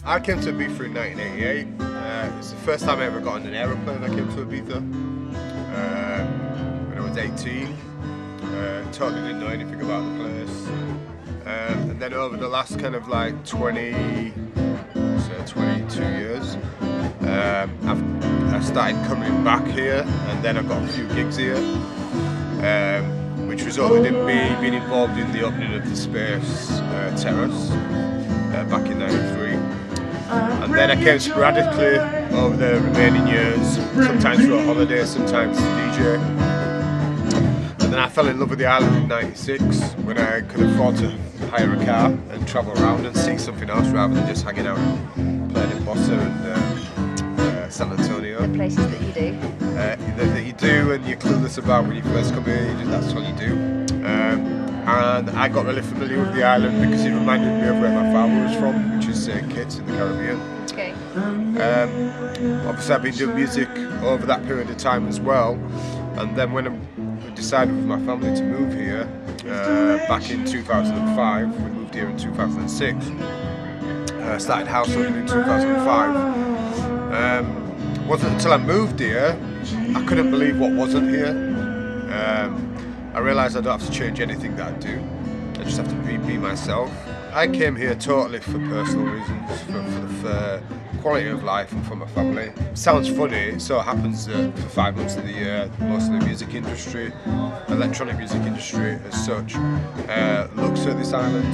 I came to Ibiza in 1988. It's the first time I ever got on an aeroplane. I came to Ibiza when I was 18. Totally didn't know anything about the place. And then over the last kind of like 22 years, I started coming back here, and then I got a few gigs here, which resulted in me being involved in the opening of the Space Terrace back in '93. And then I came sporadically over the remaining years, sometimes for a holiday, sometimes to DJ. And then I fell in love with the island in '96 when I could afford to hire a car and travel around and see something else rather than just hanging out playing in Bossa and San Antonio. The places that you do. That you do, and you're clueless about when you first come here, that's all you do. And I got really familiar with the island because it reminded me of where my father was from, which is St. Kitts in the Caribbean. Okay. Obviously I've been doing music over that period of time as well, and then when I decided with my family to move here back in 2005, we moved here in 2006, started householding in 2005. Wasn't until I moved here I couldn't believe what wasn't here. I realised I don't have to change anything that I do. I just have to be myself. I came here totally for personal reasons, for the quality of life and for my family. It sounds funny, it so happens that for 5 months of the year, most of the music industry, electronic music industry as such, looks at this island,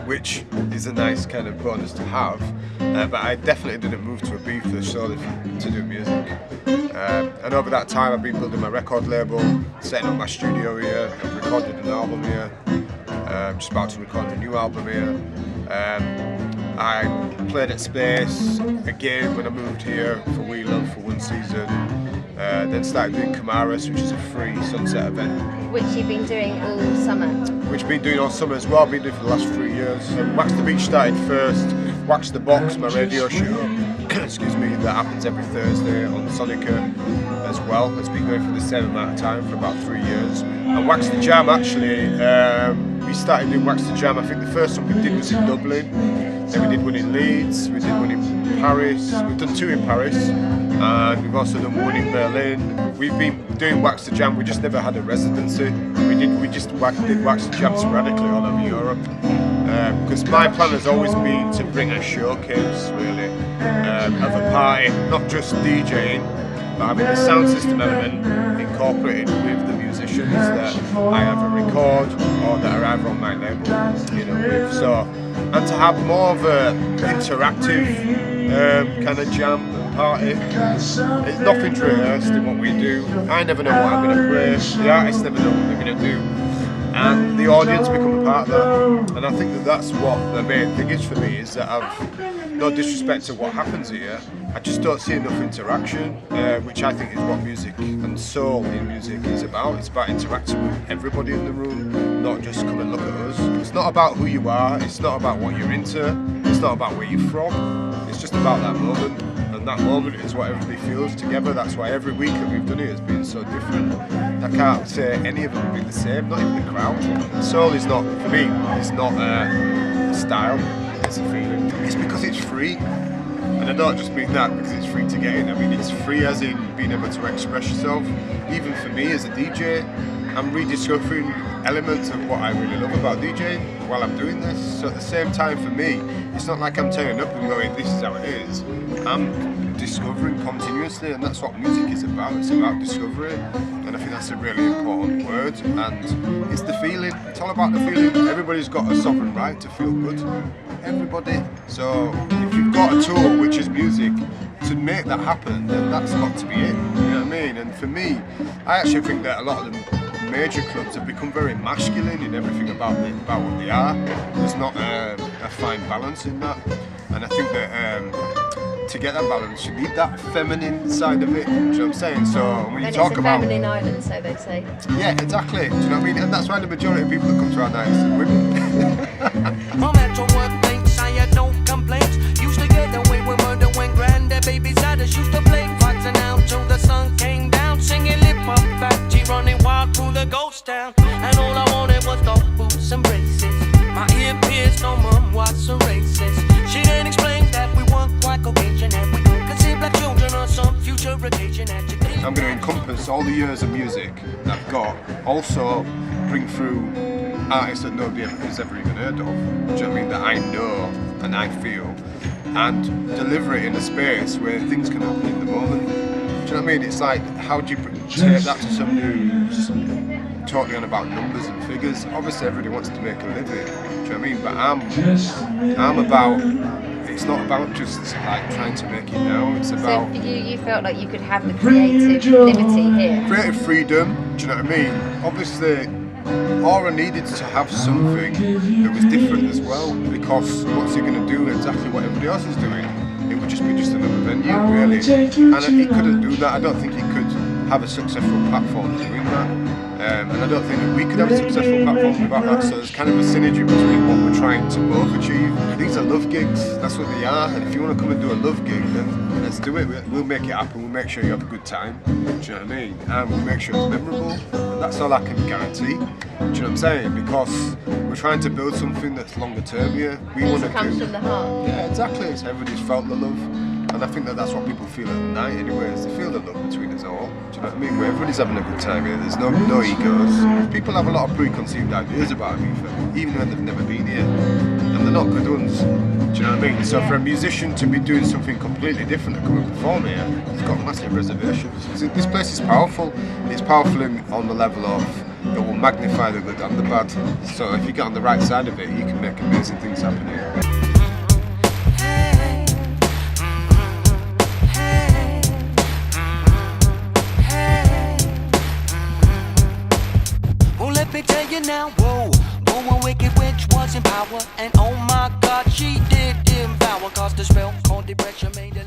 which is a nice kind of bonus to have. But I definitely didn't move to Ibiza solely to do music. And over that time I've been building my record label, setting up my studio here, I've recorded an album here, I'm just about to record a new album here. I played at Space again when I moved here for We Love for one season. Then started doing Camaras, which is a free sunset event. Which you've been doing all summer. Which I've been doing all summer as well, I've been doing for the last 3 years. Wax the Beach started first, Wax the Box, my radio show, excuse me, that happens every Thursday on Sonica as well. It's been going for the same amount of time for about 3 years. And Wax the Jam actually, we started doing Wax the Jam, I think the first one we did was in Dublin, then we did one in Leeds, we did one in Paris, we've done 2 in Paris, and we've also done one in Berlin. We've been doing Wax the Jam, we just never had a residency. We just did Wax the Jam sporadically all over Europe. Because my plan has always been to bring a showcase, really, of a party, not just DJing, but having the sound system element incorporated with the musicians that I either record or that are either on my label, with. So, and to have more of a interactive kind of jam and party. It's nothing's rehearsed in what we do. I never know what I'm going to play, the artists never know what they're going to do, and the audience become a part of that. And I think that that's what the main thing is for me, is that I've, no disrespect to what happens here, I just don't see enough interaction, which I think is what music and soul in music is about. It's about interacting with everybody in the room, not just come and look at us. It's not about who you are, it's not about what you're into, it's not about where you're from, it's just about that moment. And that moment is what everybody feels together. That's why every week that we've done it has been so different. I can't say any of them have been the same, not even the crowd. Soul is not, for me, it's not a style, it's a feeling. It's because it's free. And I don't just mean that because it's free to get in. I mean it's free as in being able to express yourself. Even for me as a DJ, I'm rediscovering elements of what I really love about DJing while I'm doing this. So at the same time, for me, it's not like I'm turning up and going, this is how it is. I'm discovering continuously, and that's what music is about. It's about discovery, and I think that's a really important word. And it's the feeling. It's all about the feeling. Everybody's got a sovereign right to feel good. Everybody. So if you've got a tool, which is music, to make that happen, then that's got to be it. You know what I mean? And for me, I actually think that a lot of the major clubs have become very masculine in everything about what they are. There's not a fine balance in that, and I think that to get that balance, you need that feminine side of it. Do you know what I'm saying? So when you talk about, it's a feminine island, so they say. Yeah, exactly. Do you know what I mean? And that's why the majority of people that come to our nights are women. No matter what thinks, I had no complaints. Used to get away with murder when granddad babies had us. Used to play fighting out till the sun came down, singing lip up fat, G running wild through the ghost town. And all I wanted was gold boots and braces. My ear pierced, no mum, what's a racist? I'm going to encompass all the years of music that I've got, also bring through artists that nobody has ever even heard of, do you know what I mean, that I know and I feel, and deliver it in a space where things can happen in the moment. Do you know what I mean? It's like, how do you take that to somebody who's totally on about numbers and figures? Obviously everybody wants to make a living, do you know what I mean? But I'm about, it's not about just like trying to make it now, it's about... So for you felt like you could have the creative liberty here? Creative freedom, do you know what I mean? Obviously, Aura needed to have something that was different as well, because what's he going to do exactly what everybody else is doing? It would just be just another venue, really. And he couldn't do that. I don't think he could have a successful platform doing that. And I don't think that we could have a successful platform without that. So there's kind of a synergy between what we're trying to both achieve. These are love gigs, that's what they are. And if you want to come and do a love gig, then let's do it. We'll make it happen. We'll make sure you have a good time. Do you know what I mean? And we'll make sure it's memorable. And that's all I can guarantee. Do you know what I'm saying? Because we're trying to build something that's longer term here. We want to comes from the heart. Yeah, exactly. So everybody's felt the love. And I think that that's what people feel at the night anyways. They feel the love between us all. Do you know what I mean? Where everybody's having a good time here. There's no egos. People have a lot of preconceived ideas about Ibiza, even when they've never been here. And they're not good ones. Do you know what I mean? So for a musician to be doing something completely different to come and perform here, it's got massive reservations. So this place is powerful. It's powerful on the level of it will magnify the good and the bad. So if you get on the right side of it, you can make amazing things happen here. Let me tell you now, whoa, a wicked witch was in power, and oh my God, she did devour, cause the spell called depression made a